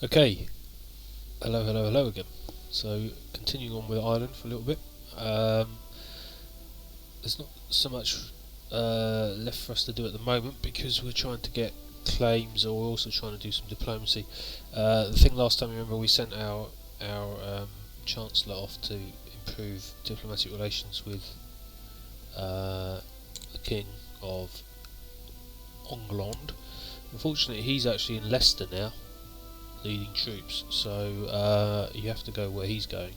Okay, hello again. So, continuing on with Ireland for a little bit. There's not so much left for us to do at the moment because we're trying to get claims, or we're also trying to do some diplomacy. The thing last time, remember, we sent our Chancellor off to improve diplomatic relations with the King of England. Unfortunately, he's actually in Leicester now, leading troops, so you have to go where he's going.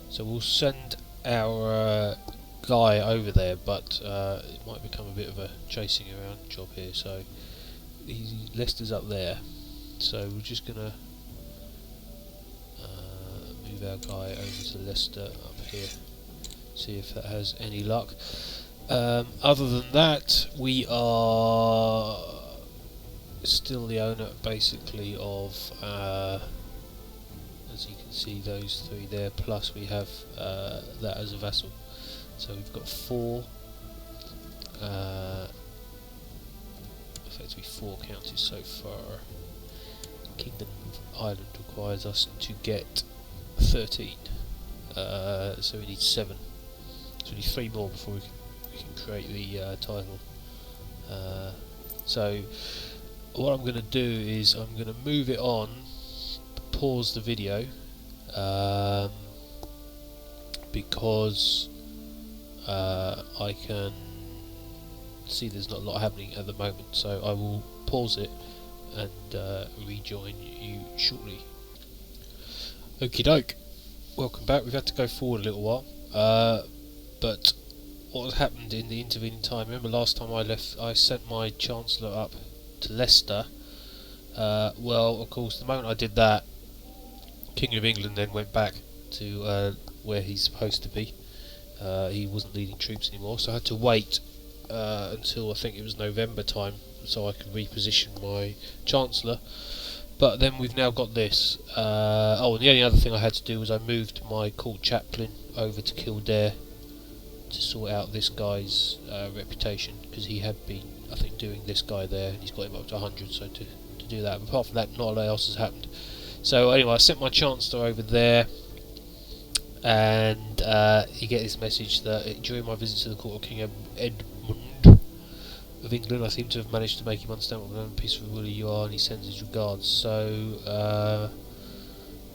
So we'll send our guy over there, but it might become a bit of a chasing around job here. So Leicester's up there, so we're just gonna move our guy over to Leicester up here, see if that has any luck. Other than that, we are still the owner basically of as you can see, those three there, plus we have that as a vassal, so we've got four effectively 4 counties so far. Kingdom of Ireland requires us to get 13, so we need 7, so we need 3 more before we can create the title. So what I'm going to do is I'm going to move it on, pause the video, because I can see there's not a lot happening at the moment, so I will pause it and rejoin you shortly. Okie doke, welcome back. We've had to go forward a little while, but what has happened in the intervening time, remember last time I left, I sent my Chancellor up to Leicester. Well, of course, the moment I did that, King of England then went back to where he's supposed to be. He wasn't leading troops anymore, so I had to wait until I think it was November time so I could reposition my Chancellor. But then we've now got this. Oh, and the only other thing I had to do was I moved my court chaplain over to Kildare to sort out this guy's reputation, because he had been, I think, doing this guy there, and he's got him up to 100, so to do that. But apart from that, not a lot else has happened. So anyway, I sent my Chancellor over there, and you get this message that during my visit to the court of King Edmund of England, I seem to have managed to make him understand what a peaceful ruler you are, and he sends his regards. So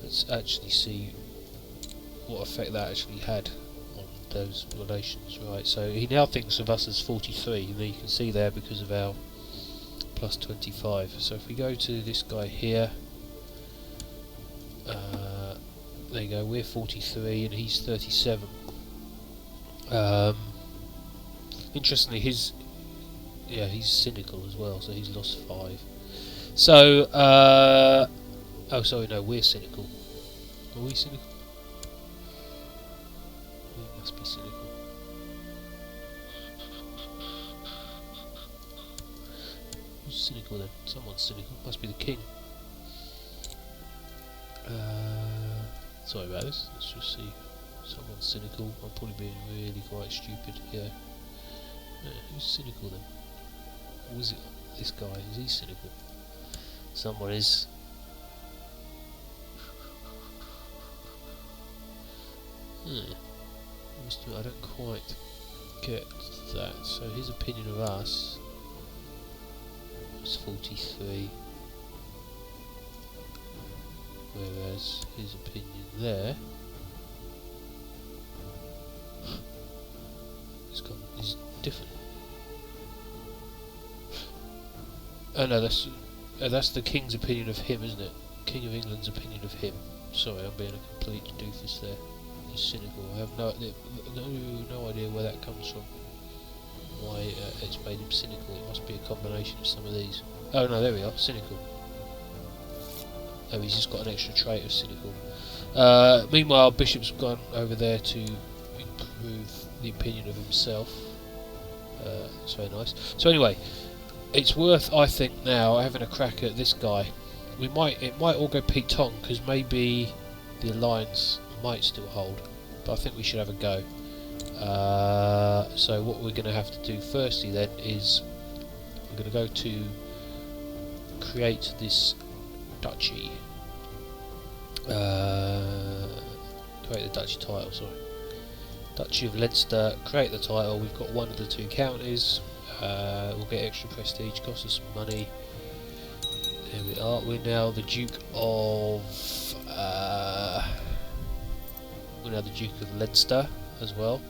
let's actually see what effect that actually had on those relations. Right, so he now thinks of us as 43, and you can see there because of our plus 25. So if we go to this guy here, there you go, we're 43 and he's 37. Interestingly, he's cynical as well, so he's lost 5. So, oh sorry, no, we're cynical. Are we cynical? We must be cynical. Who's cynical then? Someone's cynical. Must be the king. Sorry about this. Let's just see. Someone's cynical. I'm probably being really quite stupid here. Who's cynical then? Or is it this guy? Is he cynical? Someone is. I don't quite get that. So his opinion of us was 43, whereas his opinion there is different. Oh no, that's the King's opinion of him, isn't it? King of England's opinion of him. Sorry, I'm being a complete doofus there. He's cynical. I have no idea where that comes from. Why it's made him cynical. It must be a combination of some of these. Oh no, there we are. Cynical. Oh, he's just got an extra trait of cynical. Meanwhile, Bishop's gone over there to improve the opinion of himself. It's very nice. So anyway, it's worth, I think, now having a crack at this guy. It might all go Pete Tong, because maybe the alliance might still hold, but I think we should have a go. So what we're going to have to do firstly then is we're going to go to create this duchy. Create the duchy title, sorry. Duchy of Leinster, create the title. We've got one of the two counties. We'll get extra prestige, cost us some money. There we are. We're now the Duke of Leinster as well.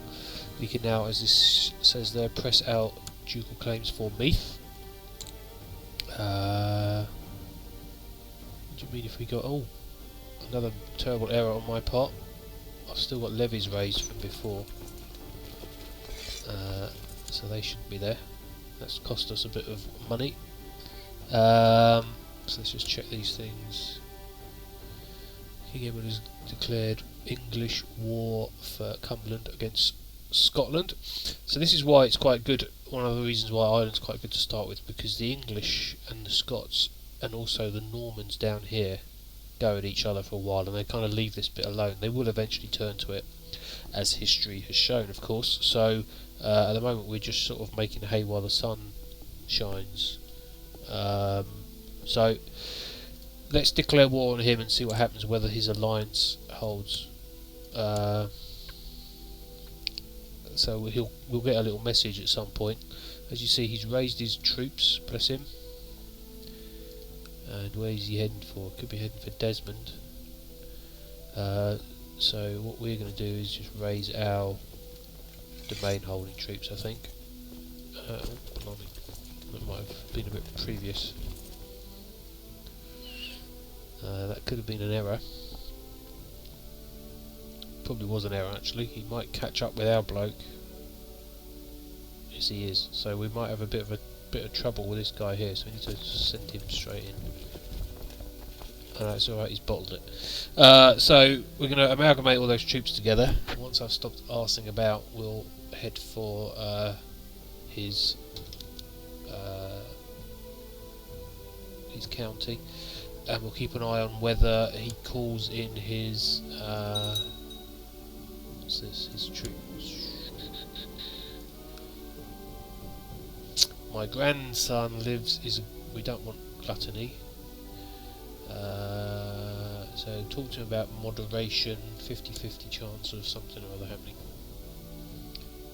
We can now, as this says there, press out ducal claims for Meath. What do you mean if we go? Oh, another terrible error on my part. I've still got levies raised from before, so they shouldn't be there. That's cost us a bit of money. So let's just check these things. King Edward has declared English war for Cumberland against Scotland. So this is why it's quite good. One of the reasons why Ireland's quite good to start with, because the English and the Scots and also the Normans down here go at each other for a while, and they kind of leave this bit alone. They will eventually turn to it, as history has shown, of course. So at the moment we're just sort of making hay while the sun shines. So let's declare war on him and see what happens, whether his alliance holds. So we'll get a little message at some point. As you see, he's raised his troops, bless him. And where is he heading for? Could be heading for Desmond. So what we're going to do is just raise our domain holding troops, I think. Oh, blimey. That might have been a bit previous. That could have been an error. Probably was an error actually. He might catch up with our bloke. Yes, he is. So we might have a bit of trouble with this guy here. So we need to send him straight in. It's alright, he's bottled it. So we're going to amalgamate all those troops together. Once I've stopped arsing about, we'll head for his county, and we'll keep an eye on whether he calls in his what's this? His troops. My grandson lives. We don't want gluttony. So talk to him about moderation, 50-50 chance of something or other happening.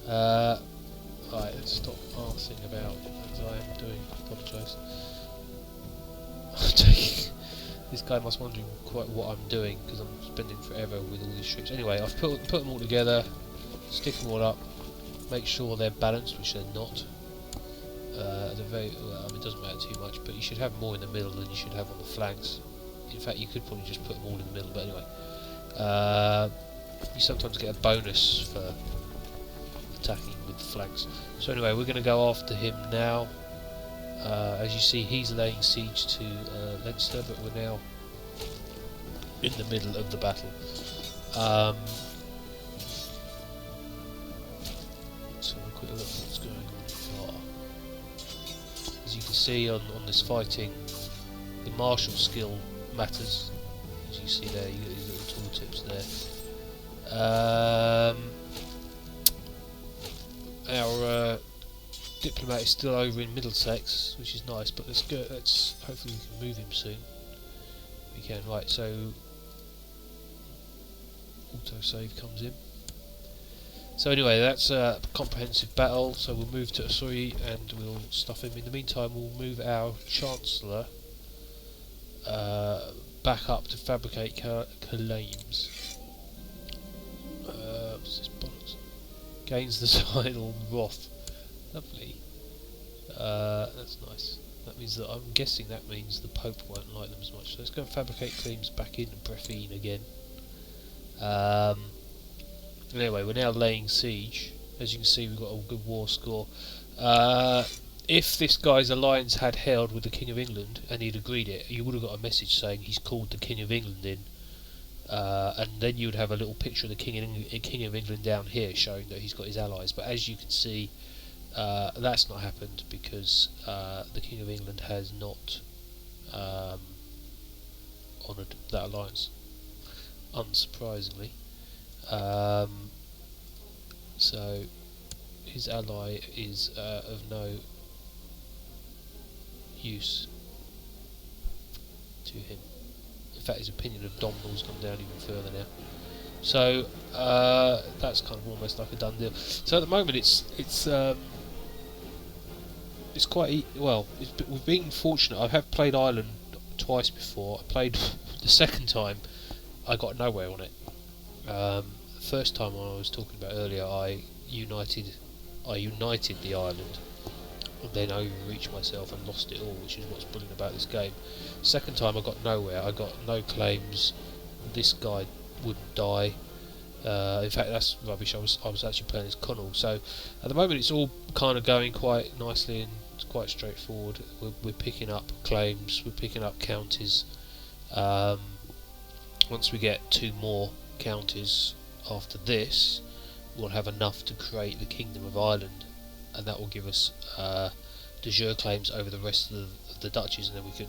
Right, let's stop arsing about as I am doing. Apologise. This guy must be wondering quite what I'm doing, because I'm spending forever with all these troops. Anyway, I've put them all together, stick them all up, make sure they're balanced, which they're not. They're very well, I mean, it doesn't matter too much, but you should have more in the middle than you should have on the flanks. In fact, you could probably just put them all in the middle, but anyway. You sometimes get a bonus for attacking with the flanks. So anyway, we're going to go after him now. As you see, he's laying siege to Leinster, but we're now in the middle of the battle. Let's have a quick look at what's going on far. As you can see on this fighting, the martial skill matters. As you see there, you get these little tooltips there. Our diplomat is still over in Middlesex, which is nice, but let's go. Hopefully we can move him soon. We can, right? So autosave comes in. So anyway, that's a comprehensive battle. So we'll move to Ossory and we'll stuff him. In the meantime, we'll move our Chancellor back up to fabricate claims. What's this bollocks? Gains the title Wrath. Lovely. That's nice. That means that I'm guessing that means the Pope won't like them as much. So let's go and fabricate claims back in Breffine again. Anyway, we're now laying siege. As you can see, we've got a good war score. If this guy's alliance had held with the King of England and he'd agreed it, you would have got a message saying he's called the King of England in. And then you would have a little picture of the King of England down here showing that he's got his allies. But as you can see, that's not happened because the King of England has not honoured that alliance, unsurprisingly. So his ally is of no use to him. In fact, his opinion of Domhnall's gone down even further now. So that's kind of almost like a done deal. So at the moment, it's quite well. We've been fortunate. I have played Ireland twice before. I played the second time. I got nowhere on it. The first time I was talking about earlier, I united the island, and then overreached myself and lost it all, which is what's brilliant about this game. Second time I got nowhere. I got no claims. This guy wouldn't die. In fact, that's rubbish. I was actually playing as Connell. So at the moment, it's all kind of going quite nicely and it's quite straightforward. We're picking up claims. We're picking up counties. Once we get 2 more counties after this, we'll have enough to create the Kingdom of Ireland, and that will give us de jure claims over the rest of the duchies, and then we can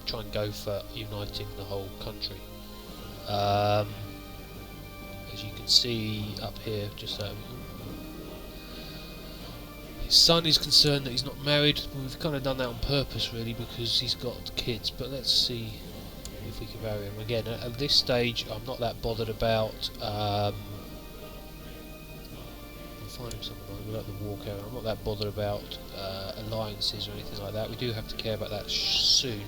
try and go for uniting the whole country. As you can see up here, his son is concerned that he's not married. We've kind of done that on purpose, really, because he's got kids. But let's see if we can marry him again. At this stage, I'm not that bothered about. We'll find him someone. We'll let them walk out. I'm not that bothered about alliances or anything like that. We do have to care about that soon.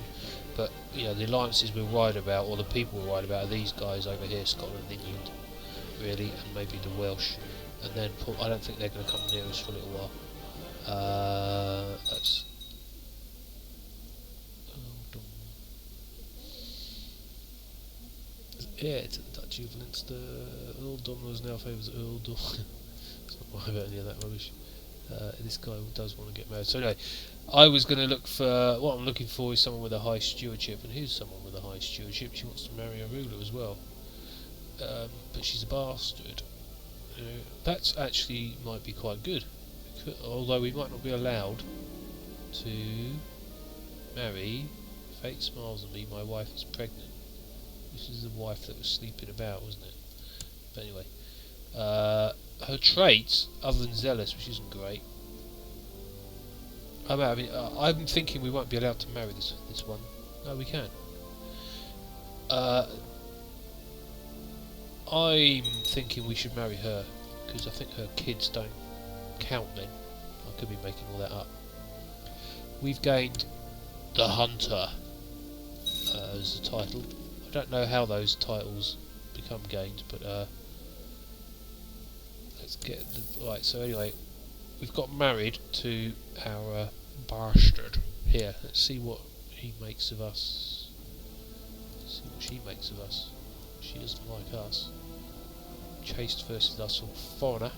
But you know, the alliances we're worried about, or the people we're worried about, are these guys over here, Scotland and England, really, and maybe the Welsh. And then I don't think they're going to come near us for a little while. That's heir to the Duchy of Leinster. Earl Domhnall now favours Earl Domhnall. It's not worried about any of that rubbish. This guy does want to get married. So anyway, I was going to look for, what I'm looking for is someone with a high stewardship, and here's someone with a high stewardship. She wants to marry a ruler as well, but she's a bastard. That actually might be quite good, although we might not be allowed to marry. Fate smiles at me, my wife is pregnant. This is the wife that was sleeping about, wasn't it? But anyway, her traits, other than zealous, which isn't great. I'm thinking we won't be allowed to marry this one. No, we can. I'm thinking we should marry her, because I think her kids don't count then. I could be making all that up. We've gained the Hunter as the title. I don't know how those titles become gained, but let's get right. So anyway, we've got married to our bastard here. Let's see what he makes of us. Let's see what she makes of us. She doesn't like us. Chaste versus us, or foreigner.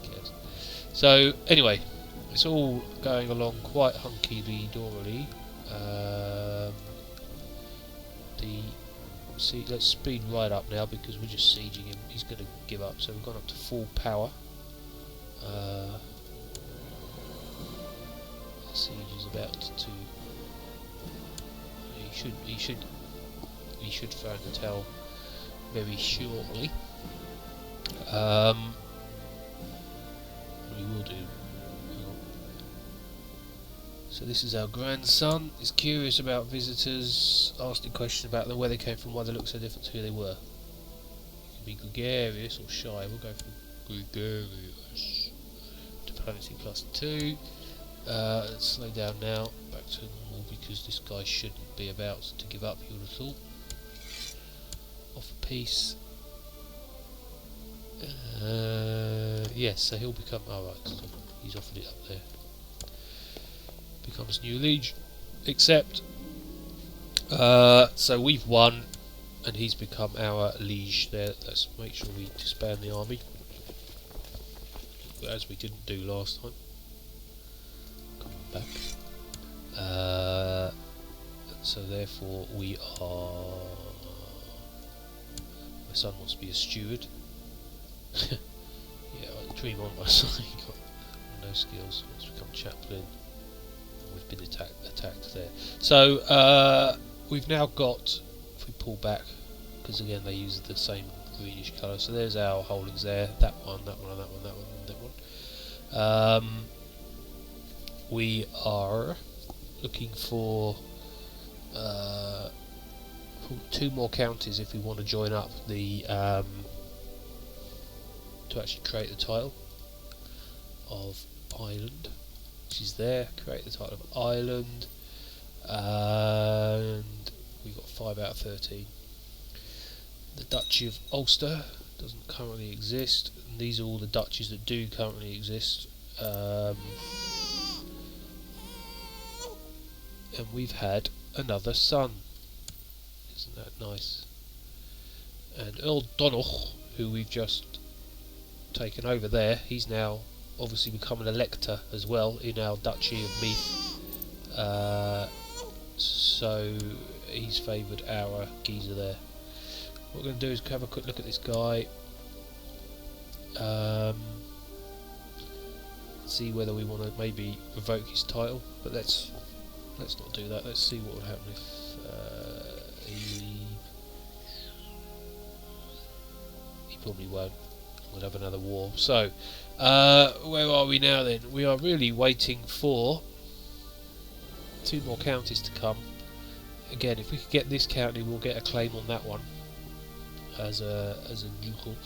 Who cares? So anyway, it's all going along quite hunky-dorily. Let's speed right up now because we're just sieging him. He's going to give up, so we've gone up to full power. The siege is about to. He should throw the towel very shortly. We will do. So this is our grandson. He's curious about visitors, asking questions about them, where they came from, why they look so different to who they were. You can be gregarious or shy. We'll go for gregarious. Diplomacy +2. Let's slow down now. Back to normal because this guy shouldn't be about to give up, you would have thought. Offer peace. Yes, so he'll become. Alright, so he's offered it up there. Becomes new liege, except so we've won and he's become our liege there. Let's make sure we disband the army as we didn't do last time. Come back. So therefore we are. My son wants to be a steward. Yeah, dream on, my son. He got no skills. Wants to become chaplain. We've been attacked there. So we've now got, if we pull back, because again they use the same greenish colour. So there's our holdings there. That one, that one, and that one, that one, and that one. We are looking for 2 more counties if we want to join up the to actually create the title of Ireland, which is there. Create the title of Ireland, and we got 5 out of 13. The Duchy of Ulster doesn't currently exist, and these are all the duchies that do currently exist. And we've had another son. Isn't that nice? And Earl Donogh, who we've just taken over there, he's now obviously become an elector as well in our Duchy of Meath. So he's favoured our geezer there. What we're going to do is have a quick look at this guy. See whether we want to maybe revoke his title, but let's not do that. Let's see what would happen if he probably won't. We'll have another war. So where are we now then? We are really waiting for 2 more counties to come. Again, if we could get this county, we'll get a claim on that one as a ducal.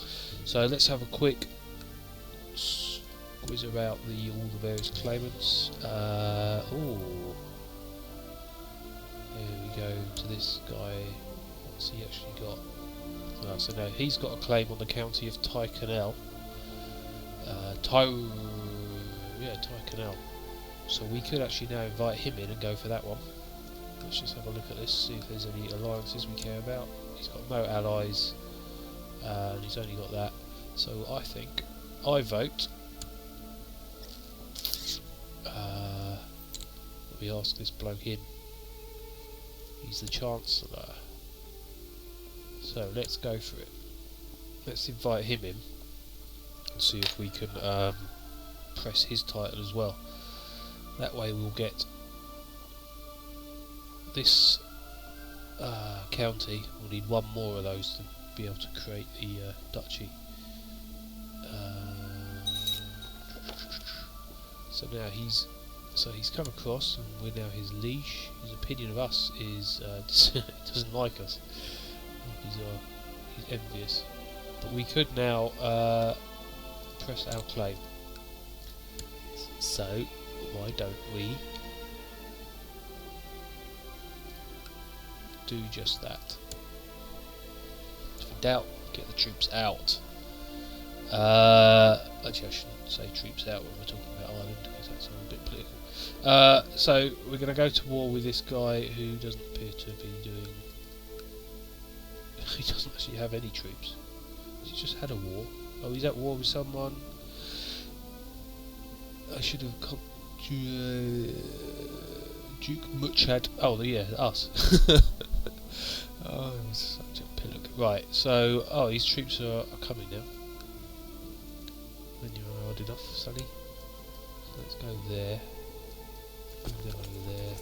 So let's have a quick squiz about all the various claimants. Here we go to this guy. What's he actually got? So now he's got a claim on the county of Tyrconnell. Tyrconnell. So we could actually now invite him in and go for that one. Let's just have a look at this, see if there's any alliances we care about. He's got no allies, and he's only got that. So I think I vote. We ask this bloke in. He's the Chancellor. So let's go for it. Let's invite him in and see if we can press his title as well. That way we'll get this county. We'll need 1 more of those to be able to create the duchy. So now he's come across, and we're now his liege. His opinion of us is he doesn't like us. He's envious. But we could now press our claim. So why don't we do just that? If in doubt, get the troops out. Actually, I shouldn't say troops out when we're talking about Ireland, because that sounds a bit political. So we're going to go to war with this guy who doesn't appear to be doing. He doesn't actually have any troops. He's just had a war. Oh, he's at war with someone. I should have come. Duke Muchad. Oh, yeah, us. Oh, it was such a pillock. Right, so his troops are coming now. When you're hard enough, Sonny. So let's go there. Go over there.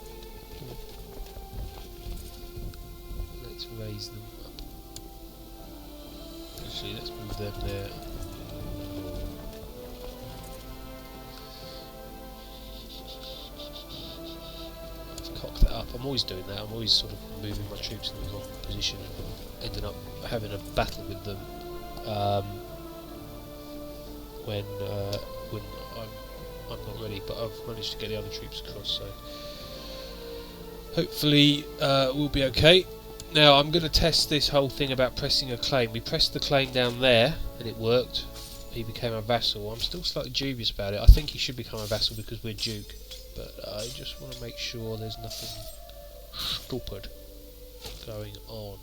Let's raise them up. Actually, let's move them there. Let's cock that up. I'm always doing that. I'm always sort of moving my troops in the wrong position and ending up having a battle with them when I'm not ready. But I've managed to get the other troops across, so hopefully we'll be okay. Now I'm going to test this whole thing about pressing a claim. We pressed the claim down there and it worked. He became a vassal. I'm still slightly dubious about it. I think he should become a vassal because we're duke, but I just want to make sure there's nothing stupid going on.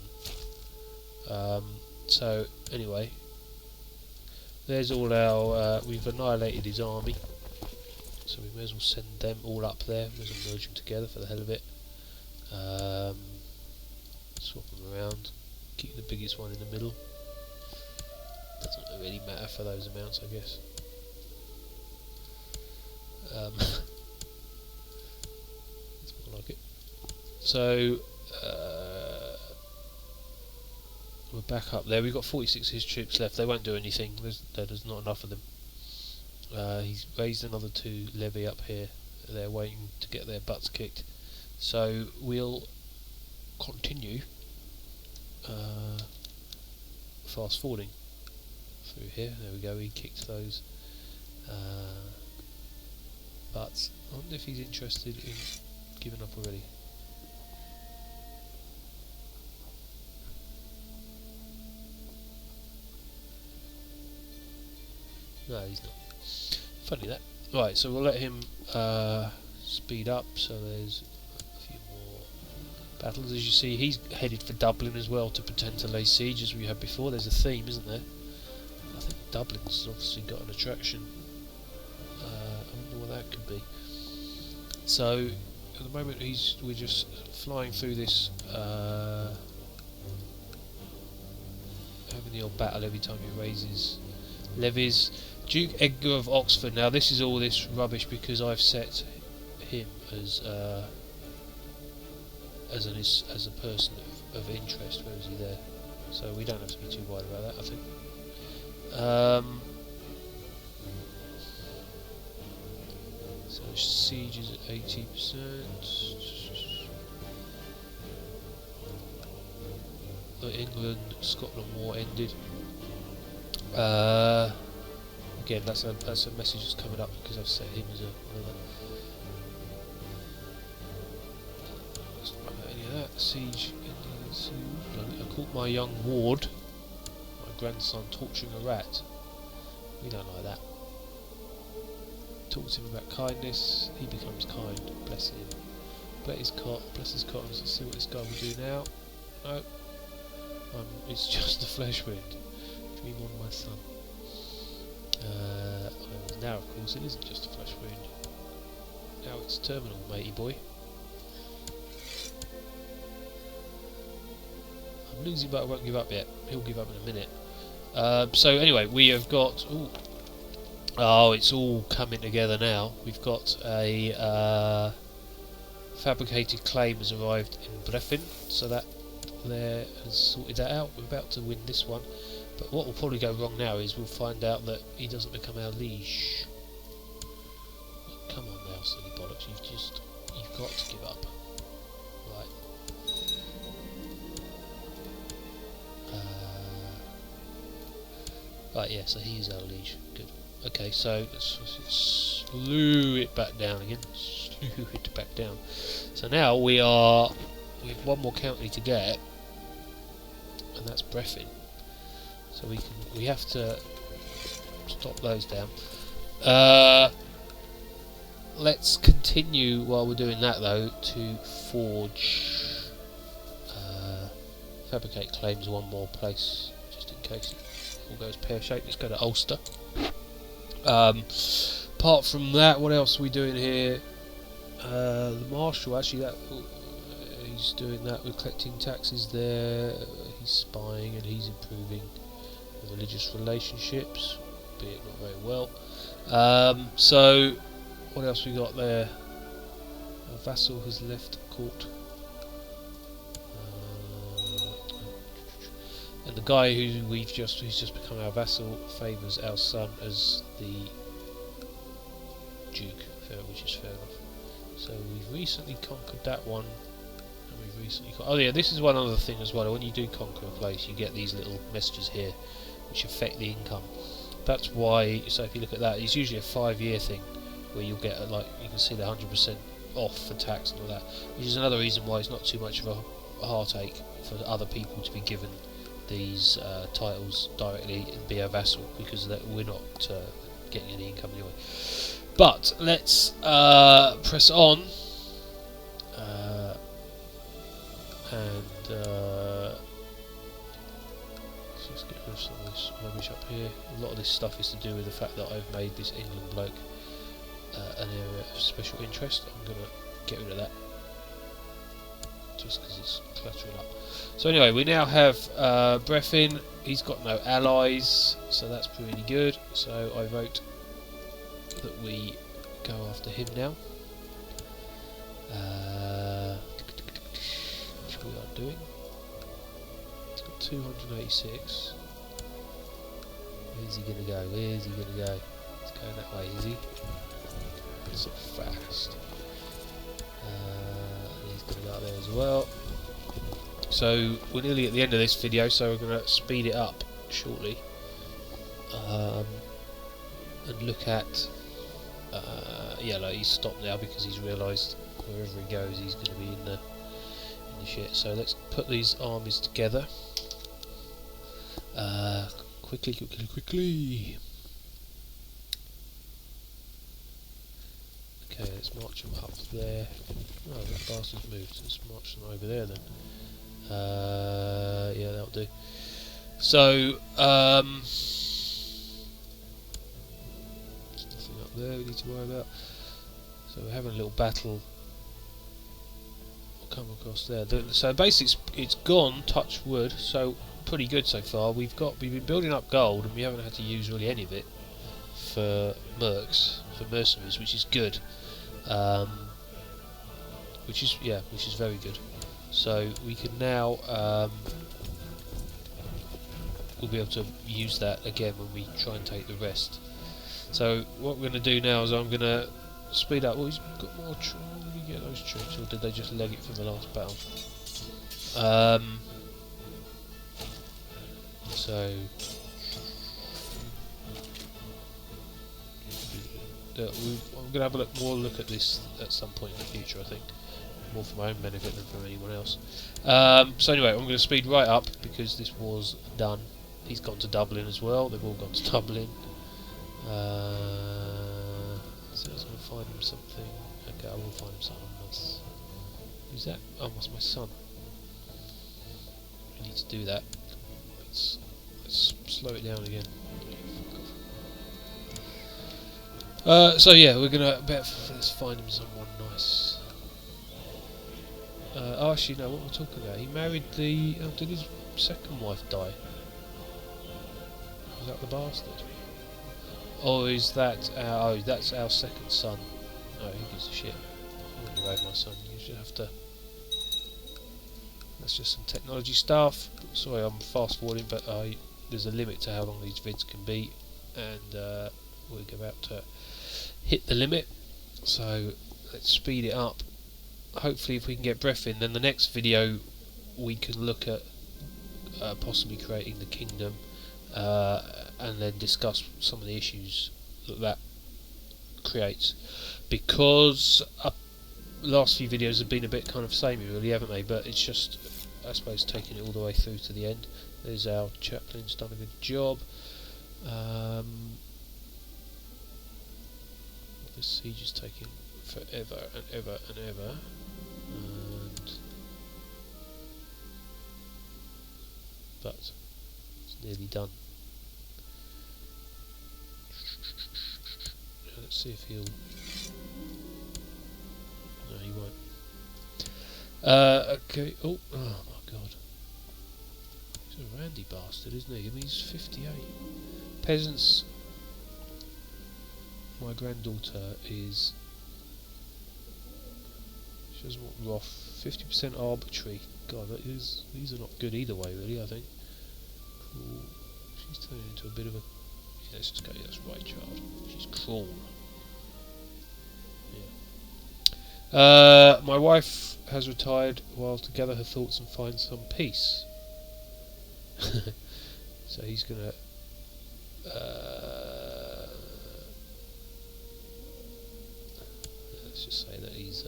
So anyway, there's all our we've annihilated his army, so we may as well send them all up there. May as well merge them together for the hell of it. Swap them around, keep the biggest one in the middle. Doesn't really matter for those amounts, I guess. That's more like it. So we're back up there. We've got 46 of his troops left. They won't do anything. There's not enough of them. He's raised another 2 levy up here. They're waiting to get their butts kicked. So we'll continue fast forwarding through here. There we go, he kicked those. But I wonder if he's interested in giving up already. No, he's not. Funny that. Right, so we'll let him speed up. So there's a few more battles. As you see, he's headed for Dublin as well to pretend to lay siege as we had before. There's a theme, isn't there? I think Dublin's obviously got an attraction. I wonder what that could be. So at the moment we're just flying through this, having the old battle every time he raises levies. Duke Edgar of Oxford. Now this is all this rubbish because I've set him as a person of interest. Where is he there? So we don't have to be too worried about that, I think. So siege is at 80%. The England-Scotland war ended. Again, that's a message that's coming up because I've set him as a any of that siege. I caught my young ward, my grandson, torturing a rat. We don't like that. Talk to him about kindness. He becomes kind. Bless him. Bless his cot. Let's see what this guy will do now. No. It's just a flesh wound. Dream on, my son. Now, of course, it isn't just a flesh wound. Now it's terminal, matey boy. I'm losing, but I won't give up yet. He'll give up in a minute. So anyway, we have got. Oh, it's all coming together now. We've got a fabricated claim has arrived in Breffin, so that there has sorted that out. We're about to win this one. But what will probably go wrong now is we'll find out that he doesn't become our liege. Come on now, silly bollocks, you've got to give up. Right. Right, yeah, so he is our liege. Good. Okay, so let's slew it back down again. Slew it back down. So now we have one more county to get, and that's Breffin. So we have to stop those down. Let's continue while we're doing that though to forge, fabricate claims one more place just in case it all goes pear-shaped. Let's go to Ulster. Apart from that, what else are we doing here? The Marshal, actually, he's doing that. We're collecting taxes there. He's spying and he's improving religious relationships, be it not very well. So what else we got there? A vassal has left court, and the guy who's just become our vassal favours our son as the duke, which is fair enough. So we've recently conquered that one, and we've recently oh yeah, this is one other thing as well. When you do conquer a place, you get these little messages here which affect the income. That's why, so if you look at that, it's usually a 5-year thing where you'll get like, you can see the 100% off for tax and all that, which is another reason why it's not too much of a heartache for other people to be given these titles directly and be a vassal, because we're not getting any income anyway. But let's press on and let's get rid of some of this rubbish up here. A lot of this stuff is to do with the fact that I've made this England bloke an area of special interest. I'm going to get rid of that just because it's cluttering up. So anyway, we now have Breffin. He's got no allies, so that's pretty good. So I vote that we go after him now, which we are doing. He's got 286. Where's he going to go? Where's he going to go? He's going that way, is he? So fast. as well. So we're nearly at the end of this video, so we're going to speed it up shortly and look at yeah, like he's stopped now because he's realised wherever he goes he's going to be in the shit. So let's put these armies together quickly. Okay, let's march them up there. Oh, that bastard's moved. Let's march them over there then. Yeah, that'll do. So, nothing up there we need to worry about. So we're having a little battle. We'll come across there. So basically, it's gone. Touch wood. So pretty good so far. We've been building up gold, and we haven't had to use really any of it for mercenaries, which is good. Which is very good. So we can now we'll be able to use that again when we try and take the rest. So what we're going to do now is I'm going to speed up. Oh, he's got more troops. Where did he get those troops, or did they just leg it from the last battle? So I'm going to have a more look at this at some point in the future, I think. More for my own benefit than for anyone else. So anyway, I'm going to speed right up because this war's done. He's gone to Dublin as well. They've all gone to Dublin. So I was going to find him something. Okay, I will find him something else. Who's that? Oh, that's my son. We need to do that. Let's slow it down again. So yeah, we're gonna let's find him someone nice. Oh, actually, no. What we're talking about? He married the. Oh, did his second wife die? Is that the bastard? Or is that? Oh, that's our second son. No, he gives a shit. I'm gonna raid my son. You should have to. That's just some technology stuff. Sorry, I'm fast forwarding, but there's a limit to how long these vids can be, and we're about to hit the limit. So let's speed it up. Hopefully, if we can get breath in, then the next video we can look at possibly creating the kingdom, and then discuss some of the issues that creates. Because last few videos have been a bit kind of samey, really, haven't they? But it's just, I suppose, taking it all the way through to the end. There's our chaplain's done a good job. This siege is taking forever and ever and ever. But it's nearly done. Let's see if he'll. No, he won't. Okay. Oh my God. He's a randy bastard, isn't he? I mean, he's 58. Peasants. My granddaughter is. She doesn't want Roth. 50% arbitrary. God, these are not good either way, really. I think. Cool. She's turning into a bit of a. Yeah, let's just go. Yeah, that's right, child. She's cruel. Yeah. My wife has retired while to gather her thoughts and find some peace. So he's gonna. Let's just say that he's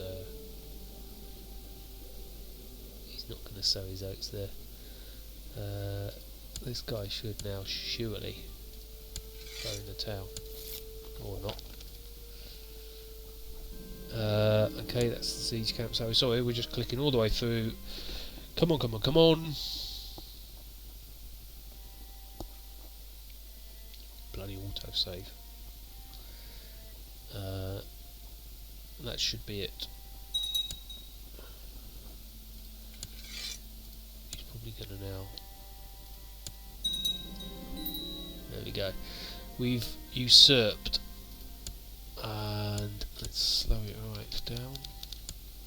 not going to sow his oats there. This guy should now surely go in the town, or not. Okay, that's the siege camp. So sorry, we're just clicking all the way through. Come on, come on, come on! Bloody autosave. That should be it. He's probably going to now. There we go. We've usurped, and let's slow it right down.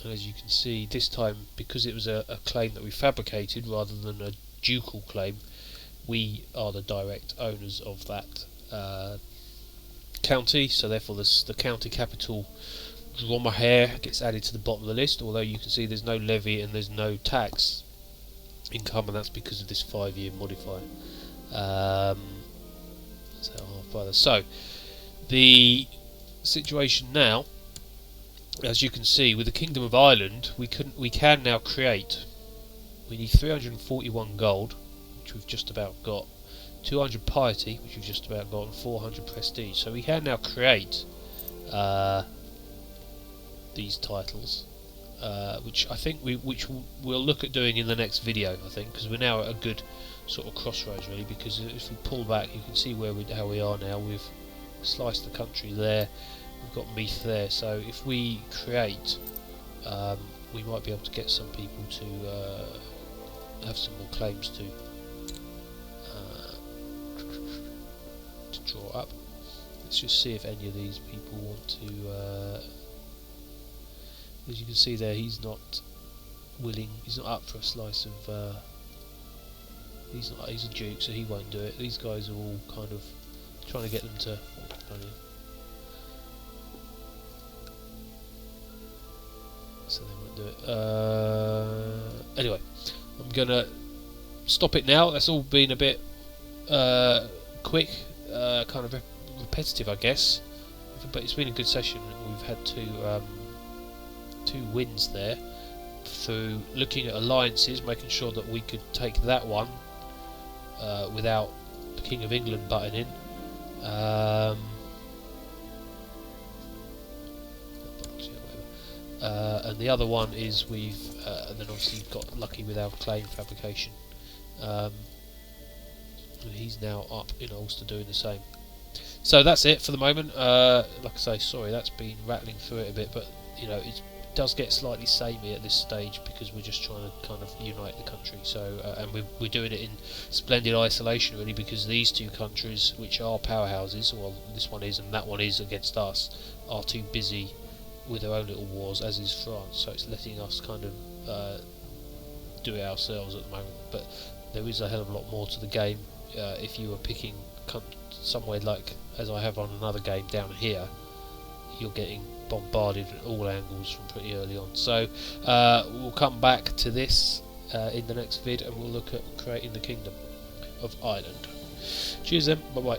And as you can see, this time, because it was a claim that we fabricated rather than a ducal claim, we are the direct owners of that county. So therefore, the county capital draw my hair gets added to the bottom of the list, although you can see there's no levy and there's no tax income, and that's because of this 5-year modifier. So the situation now, as you can see, with the Kingdom of Ireland, we can now create. We need 341 gold, which we've just about got, 200 piety, which we've just about got, and 400 prestige. So we can now create these titles, which I think we'll look at doing in the next video. I think, because we're now at a good sort of crossroads, really. Because if we pull back, you can see how we are now. We've sliced the country there. We've got Meath there. So if we create, we might be able to get some people to have some more claims to draw up. Let's just see if any of these people want to. As you can see there, he's not willing. He's not up for a slice of. He's a duke, so he won't do it. These guys are all kind of trying to get them to. So they won't do it. Anyway, I'm gonna stop it now. That's all been a bit quick, kind of repetitive, I guess. But it's been a good session. We've had two wins there through looking at alliances, making sure that we could take that one without the King of England butting in. And the other one is and then obviously got lucky with our claim fabrication. And he's now up in Ulster doing the same. So that's it for the moment. Like I say, sorry, that's been rattling through it a bit, but you know, it does get slightly samey at this stage because we're just trying to kind of unite the country. So and we're doing it in splendid isolation, really, because these two countries, which are powerhouses, well, this one is and that one is against us, are too busy with their own little wars, as is France. So it's letting us kind of do it ourselves at the moment. But there is a hell of a lot more to the game. If you were picking somewhere like, as I have on another game down here, you're getting bombarded at all angles from pretty early on. So we'll come back to this in the next vid, and we'll look at creating the Kingdom of Ireland. Cheers then, bye bye.